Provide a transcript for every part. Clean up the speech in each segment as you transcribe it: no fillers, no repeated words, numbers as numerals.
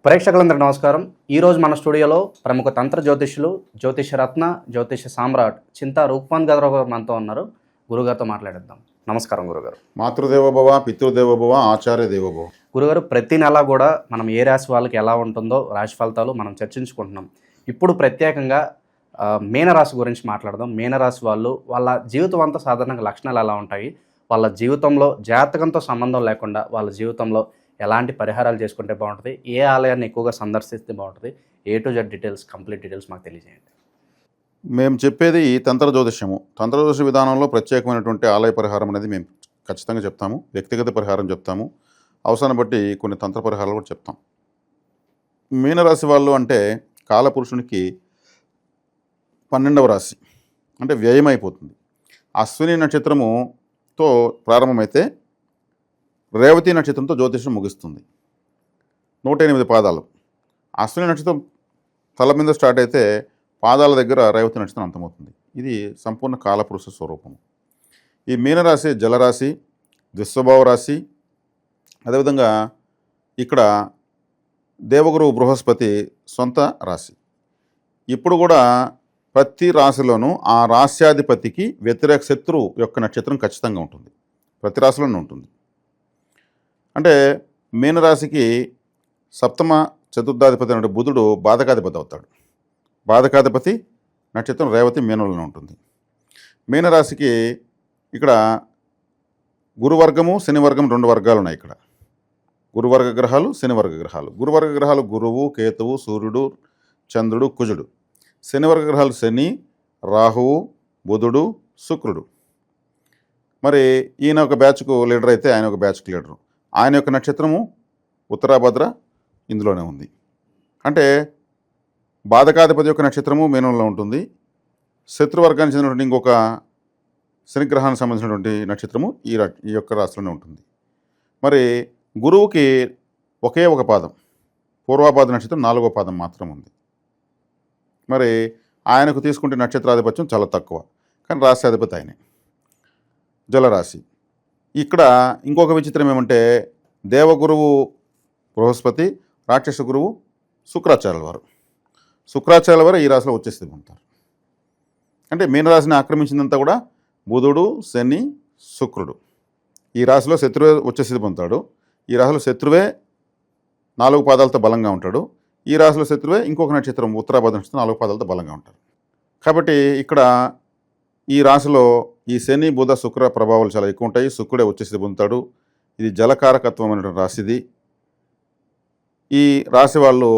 ప్రేక్షకులందరికీ నమస్కారం. ఈరోజు మన స్టూడియోలో ప్రముఖ తంత్ర జ్యోతిష్యులు, జ్యోతిష రత్న, జ్యోతిష సామ్రాట్ చింతా రూప్మాన్ గారు మనతో ఉన్నారు. గురుగారితో మాట్లాడేద్దాం. నమస్కారం గురుగారు. మాతృదేవోభవ, పితృదేవోభవ, ఆచార్య దేవోభవ. గురుగారు, ప్రతి నెల కూడా మనం ఏ రాశి వాళ్ళకి ఎలా ఉంటుందో రాశి ఫలితాలు మనం చర్చించుకుంటున్నాం. ఇప్పుడు ప్రత్యేకంగా మీనరాశి గురించి మాట్లాడదాం. మీనరాశి వాళ్ళు వాళ్ళ జీవితం అంతా సాధారణంగా లక్షణాలు ఎలా ఉంటాయి, వాళ్ళ జీవితంలో జాతకంతో సంబంధం లేకుండా వాళ్ళ జీవితంలో ఎలాంటి పరిహారాలు చేసుకుంటే బాగుంటుంది, ఏ ఆలయాన్ని ఎక్కువగా సందర్శిస్తే బాగుంటుంది, A to Z details, complete details మాకు తెలియజేయండి. మేము చెప్పేది తంత్ర జ్యోతిష్యము. తంత్ర జ్యోతిష విధానంలో ప్రత్యేకమైనటువంటి ఆలయ పరిహారం అనేది మేము ఖచ్చితంగా చెప్తాము. వ్యక్తిగత పరిహారం చెప్తాము. అవసరాన్ని బట్టి కొన్ని తంత్ర పరిహారాలు కూడా చెప్తాం. మీనరాశి వాళ్ళు అంటే కాలపురుషునికి 12వ రాశి, అంటే వ్యయం అయిపోతుంది. అశ్విని నక్షత్రముతో ప్రారంభమైతే రేవతి నక్షత్రంతో జ్యోతిషం ముగుస్తుంది. 108 పాదాలు. అశ్విని నక్షత్రం తల మీద స్టార్ట్ అయితే పాదాల దగ్గర రేవతి నక్షత్రం అంతమవుతుంది. ఇది సంపూర్ణ కాలపురుష స్వరూపము. ఈ మీనరాశి జలరాశి, ద్విస్వభావ రాశి. అదేవిధంగా ఇక్కడ దేవగురువు బృహస్పతి సొంత రాశి. ఇప్పుడు కూడా ప్రతి రాశిలోనూ ఆ రాశ్యాధిపతికి వ్యతిరేక శత్రువు యొక్క నక్షత్రం ఖచ్చితంగా ఉంటుంది. ప్రతి రాశిలోనూ ఉంటుంది. అంటే మీనరాశికి సప్తమ చతుర్థాధిపతి అంటే బుధుడు బాధకాధిపతి అవుతాడు. బాధకాధిపతి నక్షత్రం రేవతి మీనంలోనే ఉంటుంది. మీనరాశికి ఇక్కడ గురువర్గము శనివర్గం 2 వర్గాలు ఉన్నాయి. ఇక్కడ గురువర్గ గ్రహాలు, శనివర్గ గ్రహాలు. గురువర్గ గ్రహాలు గురువు, కేతువు, సూర్యుడు, చంద్రుడు, కుజుడు. శనివర్గ గ్రహాలు శని, రాహువు, బుధుడు, శుక్రుడు. మరి ఈయన ఒక బ్యాచ్కు లీడర్ అయితే ఆయన ఒక బ్యాచ్కు లీడరు. ఆయన యొక్క నక్షత్రము ఉత్తరాభద్ర ఇందులోనే ఉంది. అంటే బాధకాధిపతి యొక్క నక్షత్రము మీనంలో ఉంటుంది. శత్రువర్గానికి చెందినటువంటి ఇంకొక శనిగ్రహానికి సంబంధించినటువంటి నక్షత్రము ఈ యొక్క రాశిలోనే ఉంటుంది. మరి గురువుకి ఒకే ఒక పాదం, పూర్వాపాద నక్షత్రం 4వ పాదం మాత్రం ఉంది. మరి ఆయనకు తీసుకుంటే నక్షత్రాధిపత్యం చాలా తక్కువ, కానీ రాశ్యాధిపతి ఆయనే. జలరాశి. ఇక్కడ ఇంకొక విచిత్రం ఏమంటే దేవగురువు బృహస్పతి, రాక్షస గురువు శుక్రాచార్యుల వారు. శుక్రాచార్యుల వారు ఈ రాశిలో వచ్చేసి ఉంటారు. అంటే మీనరాశిని ఆక్రమించిందంతా కూడా బుధుడు, శని, శుక్రుడు. ఈ రాశిలో శత్రువే వచ్చేసి పొందుతాడు. ఈ రాశిలో శత్రువే 4 పాదాలతో బలంగా ఉంటాడు. ఈ రాశిలో శత్రువే ఇంకొక నక్షత్రం ఉత్తరాభద్ర నక్షత్రం 4 పాదాలతో బలంగా ఉంటారు. కాబట్టి ఇక్కడ ఈ రాశిలో ఈ శని, బుధ, శుక్ర ప్రభావాలు చాలా ఎక్కువ ఉంటాయి. శుక్రుడే వచ్చేసి పొందుతాడు. ఇది జలకారకత్వమైనటువంటి రాశిది. ఈ రాశి వాళ్ళు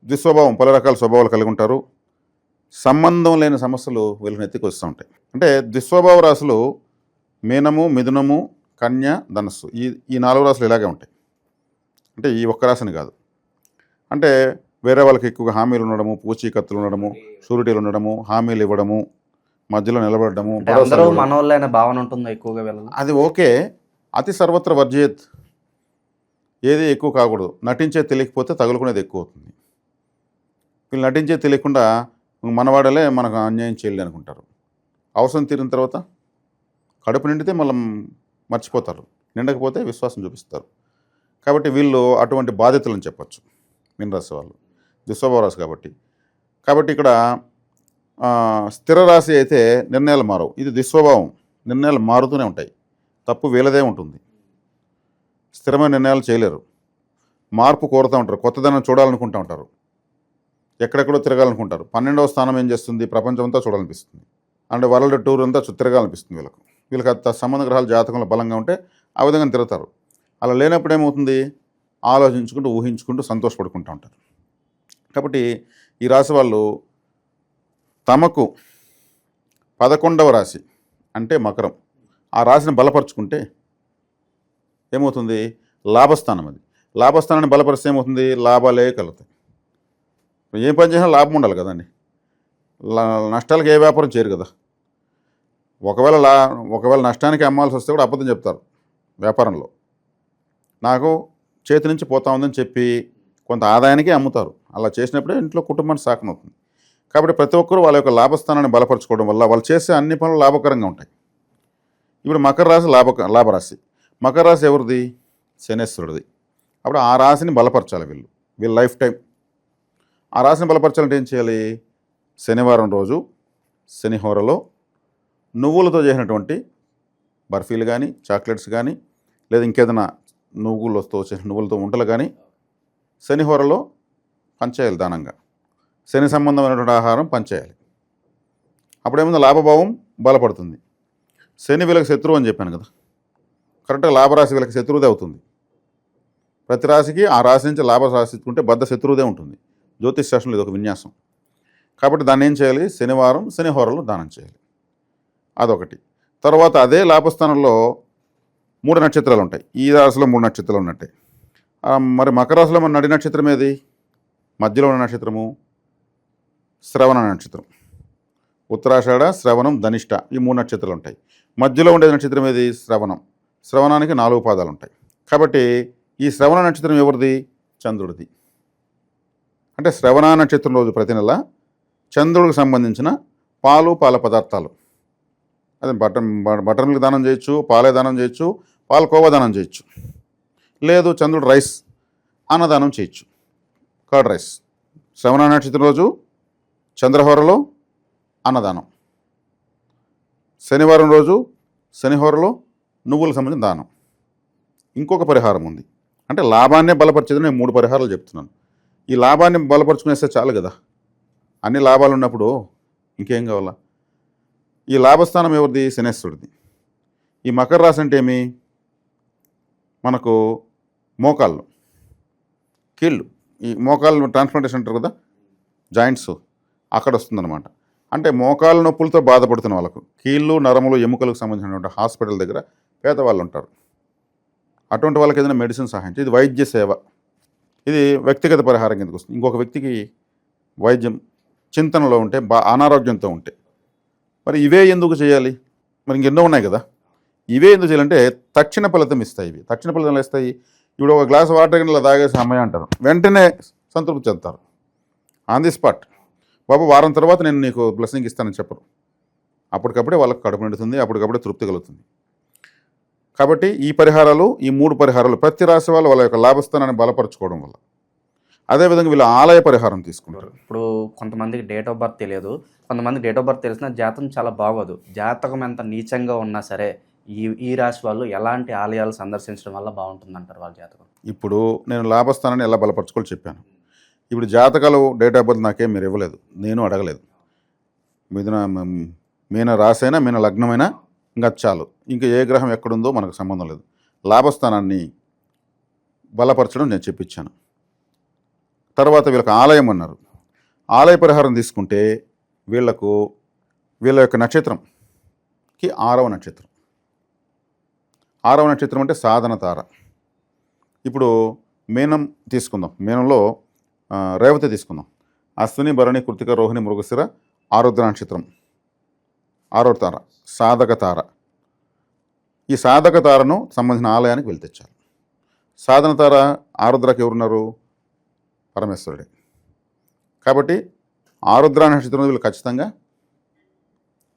ద్విస్వభావం, పలు రకాల స్వభావాలు కలిగి ఉంటారు. సంబంధం లేని సమస్యలు వీళ్ళని ఎత్తికి వస్తూ ఉంటాయి. అంటే ద్విస్వభావ రాశులు మీనము, మిథునము, కన్య, ధనస్సు. ఈ 4 రాశులు ఇలాగే ఉంటాయి. అంటే ఈ ఒక్క రాశిని కాదు. అంటే వేరే వాళ్ళకి ఎక్కువగా హామీలు ఉండడము, పూచీకత్తులు ఉండడము, షూరిటీలు ఉండడము, హామీలు ఇవ్వడము, మధ్యలో నిలబడము, మనోళ్ళైన భావన ఉంటుందో ఎక్కువగా వెళ్ళదు. అది ఓకే. అతి సర్వత్ర వర్జయత్. ఏది ఎక్కువ కాకూడదు. నటించే తెలియకపోతే తగులుకునేది ఎక్కువ అవుతుంది. వీళ్ళు నటించే తెలియకుండా మనవాడలే మనకు అన్యాయం చేయాలి అనుకుంటారు. అవసరం తీరిన తర్వాత కడుపు నిండితే మళ్ళీ మర్చిపోతారు, నిండకపోతే విశ్వాసం చూపిస్తారు. కాబట్టి వీళ్ళు అటువంటి బాధ్యతలను చెప్పచ్చు మీనరాశి వాళ్ళు, దుస్వభావ రాశి కాబట్టి ఇక్కడ స్థిర రాశి అయితే నిర్ణయాలు మారవు. ఇది దుస్వభావం. నిర్ణయాలు మారుతూనే ఉంటాయి. తప్పు వీళ్ళదే ఉంటుంది. స్థిరమైన నిర్ణయాలు చేయలేరు. మార్పు కోరుతూ ఉంటారు. కొత్తదనం చూడాలనుకుంటూ ఉంటారు. ఎక్కడెక్కడో తిరగాలనుకుంటారు. 12వ స్థానం ఏం చేస్తుంది? ప్రపంచం అంతా చూడాలనిపిస్తుంది. అంటే వరల్డ్ టూర్ అంతా తిరగాలనిపిస్తుంది వీళ్ళకి అంత సంబంధ గ్రహాలు జాతకంలో బలంగా ఉంటే ఆ విధంగా తిరుగుతారు. అలా లేనప్పుడు ఏమవుతుంది? ఆలోచించుకుంటూ, ఊహించుకుంటూ, సంతోషపడుకుంటూ ఉంటారు. కాబట్టి ఈ రాశి వాళ్ళు తమకు 11వ రాశి అంటే మకరం, ఆ రాశిని బలపరుచుకుంటే ఏమవుతుంది? లాభస్థానం. అది లాభస్థానాన్ని బలపరిస్తే ఏమవుతుంది? లాభాలే కలుగుతాయి. ఏం పని చేసినా లాభం ఉండాలి కదండి. నష్టాలకు ఏ వ్యాపారం చేయరు కదా. ఒకవేళ నష్టానికి అమ్మాల్సి వస్తే కూడా అబద్ధం చెప్తారు వ్యాపారంలో. నాకు చేతి నుంచి పోతా ఉందని చెప్పి కొంత ఆదాయానికే అమ్ముతారు. అలా చేసినప్పుడే ఇంట్లో కుటుంబానికి సాకనవుతుంది. కాబట్టి ప్రతి ఒక్కరూ వాళ్ళ యొక్క లాభస్థానాన్ని బలపరచుకోవడం వల్ల వాళ్ళు చేసే అన్ని పనులు లాభకరంగా ఉంటాయి. ఇప్పుడు మకర రాశి లాభరాశి. మకర రాశి ఎవరిది? శనేశ్వరుడిది. అప్పుడు ఆ రాశిని బలపరచాలి వీళ్ళు. వీళ్ళ లైఫ్ టైం. ఆ రాశిని బలపరచాలంటే ఏం చేయాలి? శనివారం రోజు శనిహోరలో నువ్వులతో చేసినటువంటి బర్ఫీలు కానీ, చాక్లెట్స్ కానీ, లేదా ఇంకేదైనా నువ్వులతో చేసిన నువ్వులతో వంటలు కానీ శనిహోరలో పంచేయాలి దానంగా. శని సంబంధమైనటువంటి ఆహారం పంచేయాలి. అప్పుడేముంది, లాభభావం బలపడుతుంది. శని వీళ్ళకి శత్రువు అని చెప్పాను కదా, కరెక్ట్గా లాభరాశి వీళ్ళకి శత్రువుదే అవుతుంది. ప్రతి రాశికి ఆ రాశి నుంచి లాభ రాశించుకుంటే బద్ధ శత్రువుదే ఉంటుంది. జ్యోతిష్ శాస్త్రంలో ఇది ఒక విన్యాసం. కాబట్టి దాన్ని ఏం చేయాలి? శనివారం శనిహోరలో దానం చేయాలి. అదొకటి. తర్వాత అదే లాభస్థానంలో 3 నక్షత్రాలు ఉంటాయి. ఈ రాశిలో 3 నక్షత్రాలు ఉన్నట్టే. మరి మకర రాశిలో మన నడి నక్షత్రం ఏది? మధ్యలో ఉన్న నక్షత్రము శ్రవణ నక్షత్రం. ఉత్తరాషాఢ, శ్రవణం, ధనిష్ట ఈ 3 నక్షత్రాలు ఉంటాయి. మధ్యలో ఉండే నక్షత్రం ఏది? శ్రవణం. శ్రవణానికి 4 పాదాలు ఉంటాయి. కాబట్టి ఈ శ్రవణ నక్షత్రం ఎవరిది? చంద్రుడిది. అంటే శ్రవణ నక్షత్రం రోజు ప్రతి నెల చంద్రుడికి సంబంధించిన పాలు, పాల పదార్థాలు, అదే బటర్ మిల్క్ దానం చేయొచ్చు, పాలే దానం చేయొచ్చు, పాలకోవా దానం చేయొచ్చు, లేదు చంద్రుడు రైస్ అన్నదానం చేయొచ్చు, కర్డ్ రైస్. శ్రవణ నక్షత్రం రోజు చంద్రహోరలో అన్నదానం. శనివారం రోజు శనిహోరలో నువ్వులకు సంబంధించిన దానం. ఇంకొక పరిహారం ఉంది. అంటే లాభాన్నే బలపరిచేది నేను 3 పరిహారాలు చెప్తున్నాను. ఈ లాభాన్ని బలపరుచుకునేస్తే చాలు కదా. అన్ని లాభాలు ఉన్నప్పుడు ఇంకేం కావాలా? ఈ లాభస్థానం ఎవరిది? శనేశ్వరుడిది. ఈ మకర రాశి అంటే ఏమి? మనకు మోకాళ్ళు, కీళ్ళు, ఈ మోకాళ్ళు ట్రాన్స్ప్లాంటేషన్ అంటారు కదా, జాయింట్స్, అక్కడ వస్తుందన్నమాట. అంటే మోకాళ్ళ నొప్పులతో బాధపడుతున్న వాళ్ళకు, కీళ్ళు, నరములు, ఎముకలకు సంబంధించినటువంటి హాస్పిటల్ దగ్గర పేదవాళ్ళు ఉంటారు. అటువంటి వాళ్ళకి ఏదైనా మెడిసిన్ సహాయం, ఇది వైద్య సేవ. ఇది వ్యక్తిగత పరిహారం కిందకు వస్తుంది. ఇంకొక వ్యక్తికి వైద్యం చింతనలో ఉంటే, అనారోగ్యంతో ఉంటే, మరి ఇవే ఎందుకు చేయాలి? మరి ఇంకెన్నో ఉన్నాయి కదా. ఇవే ఎందుకు చేయాలంటే తక్షణ ఫలితం ఇస్తాయి. ఇవి తక్షణ ఫలితం ఇస్తాయి. ఇప్పుడు ఒక గ్లాస్ వాటర్ కింద తాగేసి అమ్మాయి అంటారు, వెంటనే సంతృప్తి చెందుతారు. ఆన్ ది స్పాట్, బాబు వారం తర్వాత నేను నీకు బ్లెస్సింగ్ ఇస్తానని చెప్పరు. అప్పటికప్పుడే వాళ్ళకి కడుపు నిండుతుంది, అప్పటికప్పుడే తృప్తి కలుగుతుంది. కాబట్టి ఈ పరిహారాలు, ఈ 3 పరిహారాలు ప్రతి రాశి వాళ్ళు వాళ్ళ యొక్క లాభస్థానాన్ని బలపరచుకోవడం వల్ల. అదేవిధంగా వీళ్ళు ఆలయ పరిహారం తీసుకుంటారు. ఇప్పుడు కొంతమందికి డేట్ ఆఫ్ బర్త్ తెలియదు, కొంతమంది డేట్ ఆఫ్ బర్త్ తెలిసిన జాతకం చాలా బాగోదు. జాతకం ఎంత నీచంగా ఉన్నా సరే ఈ రాశి వాళ్ళు ఎలాంటి ఆలయాలు సందర్శించడం వల్ల బాగుంటుందంటారు వాళ్ళ జాతకం? ఇప్పుడు నేను లాభస్థానాన్ని ఎలా బలపరచుకోవాలో చెప్పాను. ఇప్పుడు జాతకాలు డేట్ ఆఫ్ బర్త్ నాకేం మీరు ఇవ్వలేదు, నేను అడగలేదు. మీన రాసైనా మీన లగ్నమైనా ఇంకా చాలు. ఇంకా ఏ గ్రహం ఎక్కడుందో మనకు సంబంధం లేదు. లాభస్థానాన్ని బలపరచడం నేను చెప్పించాను. తర్వాత వీళ్ళకి ఆలయం అన్నారు. ఆలయ పరిహారం తీసుకుంటే వీళ్ళ యొక్క నక్షత్రంకి 6వ నక్షత్రం. 6వ నక్షత్రం అంటే సాధన తార. ఇప్పుడు మీనం తీసుకుందాం. మీనంలో రేవతి తీసుకుందాం. అశ్విని, భరణి, కృతిక, రోహిణి, మృగశిర, ఆరుద్ర నక్షత్రం. 6వ తార సాధక తార. ఈ సాధక తారను సంబంధించిన ఆలయానికి వెళ్ళి తెచ్చారు. సాధన తార ఆరుద్రకి ఎవరున్నారు? పరమేశ్వరుడే. కాబట్టి ఆరుద్ర నక్షత్రం వీళ్ళు ఖచ్చితంగా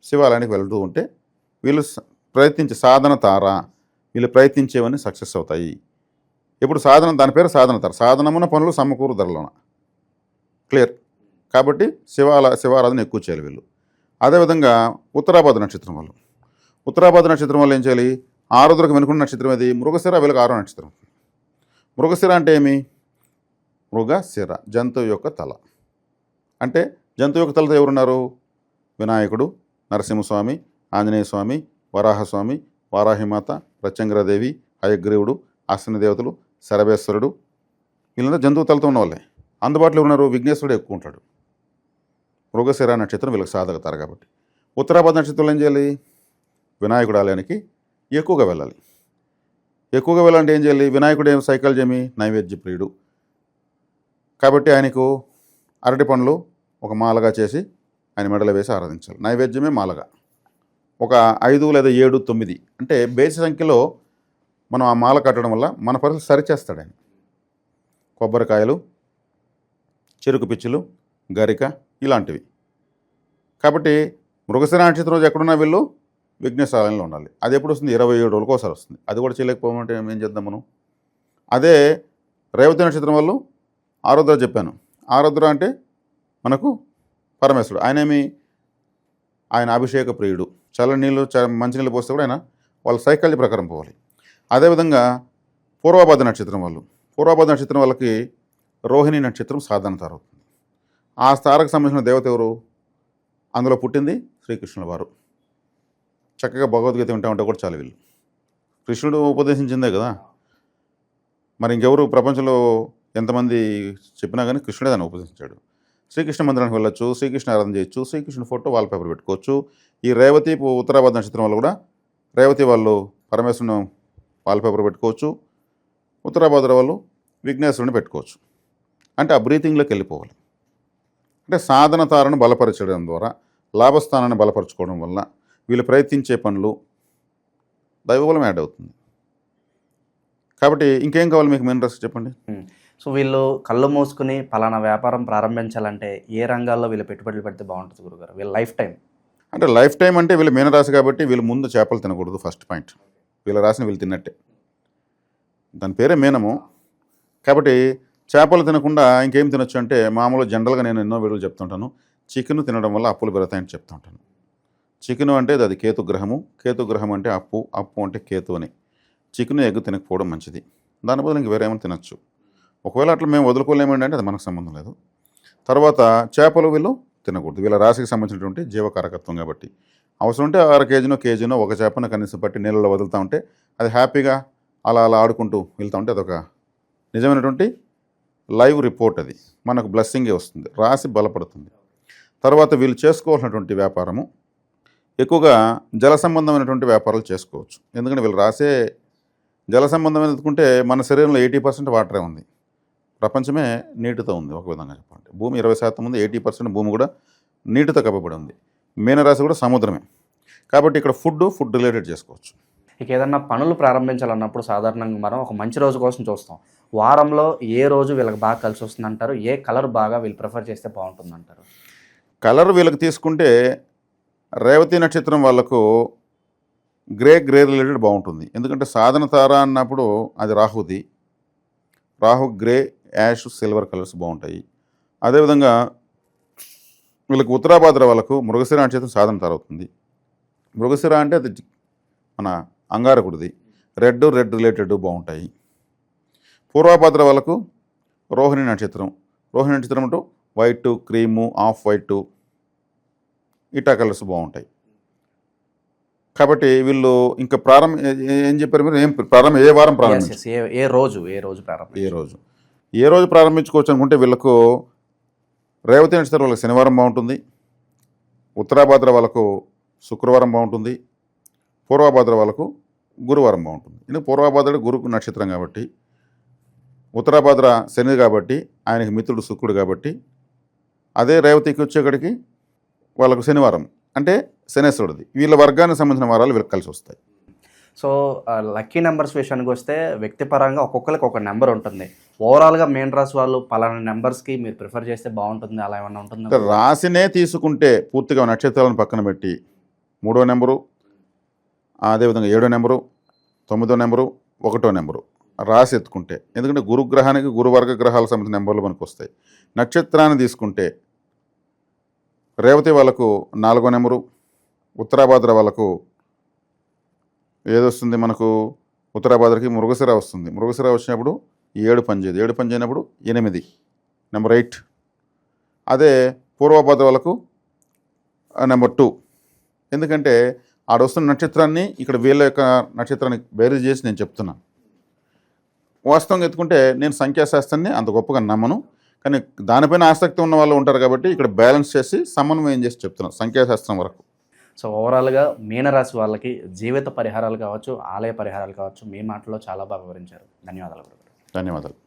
శివాలయానికి వెళ్తూ ఉంటే వీళ్ళు సాధన తార, వీళ్ళు ప్రయత్నించేవన్నీ సక్సెస్ అవుతాయి. ఇప్పుడు సాధన, దాని పేరు సాధన తార. సాధనమున పనులు సమకూరు ధరలోన. క్లియర్. కాబట్టి శివారాధన ఎక్కువ చేయాలి వీళ్ళు. అదేవిధంగా ఉత్తరాభాద్ర నక్షత్రం వాళ్ళు. ఉత్తరాభాద్ర నక్షత్రం వాళ్ళు ఏం చేయాలి? ఆరుద్రకు వెనుకున్న నక్షత్రం ఏది? మృగశిర. వీళ్ళకి 6వ నక్షత్రం. మృగశిర అంటే ఏమి? మృగశిర జంతువు యొక్క తల. అంటే జంతువు యొక్క తలతో ఎవరున్నారు? వినాయకుడు, నరసింహస్వామి, ఆంజనేయ స్వామి, వరాహస్వామి, వారాహిమాత, ప్రత్యంగరాదేవి, హయగ్రీవుడు, అశ్విని దేవతలు, శరభేశ్వరుడు, వీళ్ళంతా జంతువు తలతో ఉన్న వాళ్ళే. అందుబాటులో ఉన్నారు. విఘ్నేశ్వరుడు ఎక్కువ ఉంటాడు. మృగశిర నక్షత్రం వీళ్ళకి సాధకతారు. కాబట్టి ఉత్తరాభాద్ర నక్షత్రంలో ఏం చేయాలి? వినాయకుడు ఆలయానికి ఎక్కువగా వెళ్ళాలి. ఎక్కువగా వెళ్ళాలంటే ఏం చేయాలి? వినాయకుడు ఏం సైకిల్ జమి నైవేద్య ప్రియుడు కాబట్టి ఆయనకు అరటి పండ్లు ఒక మాలగా చేసి ఆయన మెడలో వేసి ఆరాధించాలి. నైవేద్యమే మాలగా. ఒక 5 లేదా 7, 9 అంటే బేసి సంఖ్యలో మనం ఆ మాల కట్టడం వల్ల మన పరిస్థితి సరిచేస్తాడు ఆయన. కొబ్బరికాయలు, చెరుకు పిచ్చులు, గరిక ఇలాంటివి. కాబట్టి మృగశిర నక్షత్రం రోజు ఎక్కడున్నా వీళ్ళు విఘ్నేశ్వరాలయంలో ఉండాలి. అది ఎప్పుడు వస్తుంది? 27 రోజులకు ఒకసారి వస్తుంది. అది కూడా చేయలేకపోమంటే ఏం చేద్దాం మనం? అదే రేవతి నక్షత్రం వాళ్ళు ఆరుద్ర చెప్పాను. ఆరుద్ర అంటే మనకు పరమేశ్వరుడు. ఆయన అభిషేక ప్రియుడు. చల్లని నీళ్ళు మంచినీళ్ళు పోస్తే కూడా ఆయన వాళ్ళ సైకాలజీ ప్రకారం పోవాలి. అదేవిధంగా పూర్వభద్ర నక్షత్రం పూర్వభద్ర నక్షత్రం వాళ్ళకి రోహిణి నక్షత్రం సాధన తార అవుతుంది. ఆ తారకు సంబంధించిన దేవత ఎవరు? అందులో పుట్టింది శ్రీకృష్ణుల వారు. చక్కగా భగవద్గీత వింటా ఉంటే కూడా చాలు వీళ్ళు. కృష్ణుడు ఉపదేశించిందే కదా. మరి ఇంకెవరు ప్రపంచంలో ఎంతమంది చెప్పినా కానీ కృష్ణుడే దాన్ని ఉపదేశించాడు. శ్రీకృష్ణ మందిరానికి వెళ్ళొచ్చు, శ్రీకృష్ణ ఆరాధన చేయొచ్చు, శ్రీకృష్ణ ఫోటో వాల్పేపర్ పెట్టుకోవచ్చు. ఈ రేవతి ఉత్తరాభద్ర నక్షత్రం వాళ్ళు కూడా రేవతి వాళ్ళు పరమేశ్వరుని వాల్పేపర్ పెట్టుకోవచ్చు, ఉత్తరాభద్ర వాళ్ళు విఘ్నేశ్వరుని పెట్టుకోవచ్చు. అంటే ఆ బ్రీతింగ్లోకి వెళ్ళిపోవాలి. అంటే సాధన తారను బలపరచడం ద్వారా, లాభస్థానాన్ని బలపరచుకోవడం వల్ల వీళ్ళు ప్రయత్నించే పనులు దైవబలం యాడ్ అవుతుంది. కాబట్టి ఇంకేం కావాలి మీకు మెయిన్ రాసి చెప్పండి. సో వీళ్ళు కళ్ళు మూసుకుని పలానా వ్యాపారం ప్రారంభించాలంటే ఏ రంగాల్లో వీళ్ళు పెట్టుబడులు పెడితే బాగుంటుంది గురుగారు? వీళ్ళ లైఫ్ టైం అంటే లైఫ్ టైం అంటే వీళ్ళు మీనరాశి కాబట్టి వీళ్ళు ముందు చేపలు తినకూడదు. First point. వీళ్ళ రాశిని వీళ్ళు తిన్నట్టే. దాని పేరే మీనము. కాబట్టి చేపలు తినకుండా ఇంకేం తినొచ్చు అంటే మామూలు జనరల్గా నేను ఎన్నో వీడియోలు చెప్తుంటాను. చికెన్ తినడం వల్ల అప్పులు పెడతాయని చెప్తుంటాను. చికెన్ అంటే అది కేతుగ్రహము. కేతుగ్రహం అంటే అప్పు అంటే కేతు అని. చికెన్ ఎగ్ తినకపోవడం మంచిది. దాని బదులు ఇంక వేరేమైనా తినచ్చు. ఒకవేళ అట్లా మేము వదులుకోలేమండి అంటే అది మనకు సంబంధం లేదు. తర్వాత చేపలు వీళ్ళు తినకూడదు. వీళ్ళ రాశికి సంబంధించినటువంటి జీవకారకత్వం కాబట్టి అవసరం ఉంటే 6 కేజీనో ఒక చేపను కనీసం పట్టి నీళ్ళలో వదులుతూ ఉంటే అది హ్యాపీగా అలా ఆడుకుంటూ వెళ్తూ ఉంటే అదొక నిజమైనటువంటి లైవ్ రిపోర్ట్. అది మనకు బ్లెస్సింగే వస్తుంది. రాశి బలపడుతుంది. తర్వాత వీళ్ళు చేసుకోవాల్సినటువంటి వ్యాపారము ఎక్కువగా జల సంబంధమైనటువంటి వ్యాపారాలు చేసుకోవచ్చు. ఎందుకంటే వీళ్ళు రాసే జల సంబంధమైన ఎత్తుకుంటే మన శరీరంలో 80% వాటరే ఉంది. ప్రపంచమే నీటితో ఉంది. ఒక విధంగా చెప్పాలంటే భూమి 20% ఉంది, 80% భూమి కూడా నీటితో కప్పబడి ఉంది. మీనరాశి కూడా సముద్రమే. కాబట్టి ఇక్కడ ఫుడ్ రిలేటెడ్ చేసుకోవచ్చు. ఇక ఏదన్నా పనులు ప్రారంభించాలన్నప్పుడు సాధారణంగా మనం ఒక మంచి రోజు కోసం చూస్తాం. వారంలో ఏ రోజు వీళ్ళకి బాగా కలిసి వస్తుంది అంటారు? ఏ కలర్ బాగా వీళ్ళు ప్రిఫర్ చేస్తే బాగుంటుంది అంటారు? కలర్ వీళ్ళకి తీసుకుంటే రేవతి నక్షత్రం వాళ్ళకు గ్రే రిలేటెడ్ బాగుంటుంది. ఎందుకంటే సాధన తార అన్నప్పుడు అది రాహుది. Rahu grey, ash, silver colours బాగుంటాయి. అదేవిధంగా వీళ్ళకి ఉత్తరాభాద్ర వాళ్ళకు మృగశిర నక్షత్రం సాధన తార అవుతుంది. మృగశిర అంటే అది మన అంగారకుడిది. రెడ్ రిలేటెడ్ బాగుంటాయి. పూర్వభాద్ర వాళ్ళకు రోహిణి నక్షత్రం. రోహిణి నక్షత్రం అంటూ వైట్, క్రీము, ఆఫ్ వైట్ ఇటా కలర్స్ బాగుంటాయి. కాబట్టి వీళ్ళు ఇంకా ఏం చెప్పారు మీరు? ఏ వారం ప్రారంభించు? ఏ రోజు ప్రారంభించుకోవచ్చు అనుకుంటే వీళ్ళకు రేవతి నక్షత్రం వాళ్ళకి శనివారం బాగుంటుంది. ఉత్తరాభాద్ర వాళ్ళకు శుక్రవారం బాగుంటుంది. పూర్వభాద్ర వాళ్ళకు గురువారం బాగుంటుంది. ఎందుకంటే పూర్వభాద్రుడు గురు నక్షత్రం కాబట్టి, ఉత్తరాభాద్ర శని కాబట్టి ఆయనకి మిత్రుడు శుక్రుడు కాబట్టి, అదే రేవతికి వచ్చేక్కడికి వాళ్ళకు శనివారం అంటే శనేశ్వరుడిది. వీళ్ళ వర్గానికి సంబంధించిన వారాలు వీళ్ళకి కలిసి వస్తాయి. సో లక్కీ నెంబర్స్ విషయానికి వస్తే వ్యక్తిపరంగా ఒక్కొక్కరికి ఒక నెంబర్ ఉంటుంది. ఓవరాల్గా మెయిన్ రాశి వాళ్ళు పలానా నెంబర్స్కి మీరు ప్రిఫర్ చేస్తే బాగుంటుంది అలా ఏమన్నా ఉంటుంది? రాశినే తీసుకుంటే పూర్తిగా నక్షత్రాలను పక్కన పెట్టి 3వ నెంబరు, అదేవిధంగా 7వ నెంబరు, 9వ నెంబరు, 1వ నెంబరు రాశి ఎత్తుకుంటే, ఎందుకంటే గురుగ్రహానికి గురువర్గ గ్రహాలకు సంబంధించిన నెంబర్లు మనకు వస్తాయి. నక్షత్రాన్ని తీసుకుంటే రేవతి వాళ్ళకు 4వ నెంబరు, ఉత్తరాభాద్ర వాళ్ళకు ఏదొస్తుంది మనకు? ఉత్తరాభాద్రకి మృగశిర వస్తుంది. మృగశిర వచ్చినప్పుడు 7 పనిచేయదు. 7 పనిచేయనప్పుడు 8, నెంబర్ 8. అదే పూర్వభాద్ర వాళ్ళకు నెంబర్ 2. ఎందుకంటే ఆడొస్తున్న నక్షత్రాన్ని ఇక్కడ వీళ్ళ యొక్క నక్షత్రాన్ని బేరీజ్ చేసి నేను చెప్తున్నాను. వాస్తవంగా ఎత్తుకుంటే నేను సంఖ్యాశాస్త్రాన్ని అంత గొప్పగా నమ్మను, కానీ దానిపైన ఆసక్తి ఉన్న వాళ్ళు ఉంటారు కాబట్టి ఇక్కడ బ్యాలెన్స్ చేసి సమన్వయం చేసి చెప్తున్నాను సంఖ్యాశాస్త్రం వరకు. సో ఓవరాల్గా మీనరాశి వాళ్ళకి జీవిత పరిహారాలు కావచ్చు, ఆలయ పరిహారాలు కావచ్చు, మీ మాటలో చాలా బాగా వివరించారు. ధన్యవాదాలు. ధన్యవాదాలు.